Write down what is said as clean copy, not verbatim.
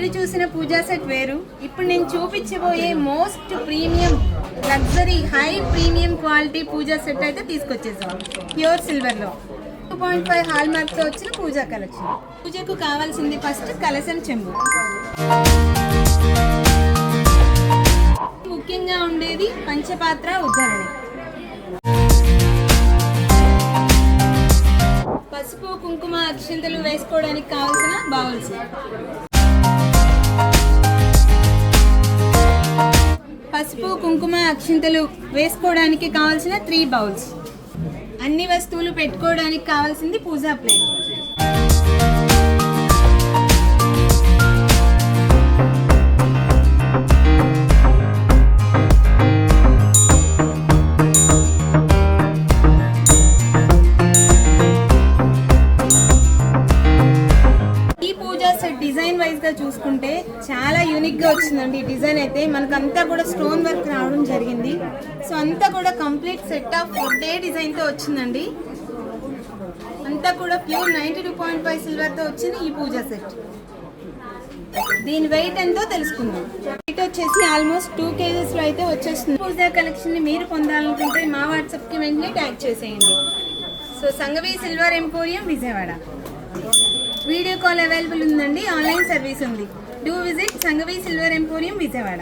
మీరు చూసిన పూజా సెట్ వేరు. ఇప్పుడు నేను చూపించబోయే most premium luxury high premium quality puja set అయితే తీసుకొచ్చేసాం ప్యూర్ సిల్వర్లో 2.5 హాల్ మార్క్తో వచ్చిన పూజా కలెక్షన్. పూజకు కావాల్సింది ఫస్ట్ కలశం చెంబు, ముఖ్యంగా ఉండేది పంచపాత్ర ఉద్ధరణి, పసుపు కుంకుమ అక్షింతలు వేసుకోవడానికి కావాల్సిన బౌల్స్, పసుపు కుంకుమ అక్షింతలు వేసుకోవడానికి కావాల్సిన 3 బౌల్స్, అన్ని వస్తువులు పెట్టుకోవడానికి కావాల్సింది పూజా ప్లేట్, డిజైన్ వైజ్ గా చూసుకుంటే చాలా యూనిక్ గా వచ్చిందండి. ఈ డిజైన్ అయితే మనకంతా కూడా స్టోన్ వర్క్ రావడం జరిగింది. సో అంతా కూడా complete set of okay design తో వచ్చిందండి. అంతా కూడా ప్యూర్ 92.5 సిల్వర్ తో వచ్చింది ఈ పూజా సెట్. దీని వెయిట్ ఎంతో తెలుసుకుందాం. వెయిట్ వచ్చేసి ఆల్మోస్ట్ 2 kgs లో అయితే వచ్చేస్తుంది. పూజా కలెక్షన్ ని మీరు పొందాలనుకుంటే మా వాట్సాప్ కి వెంటనే ట్యాగ్ చేసేయండి. So Sangavi silver emporium Vijayawada. Video call available ఉందండి, ఆన్లైన్ సర్వీస్ ఉంది. Do visit Sangavi silver emporium Vijayawada.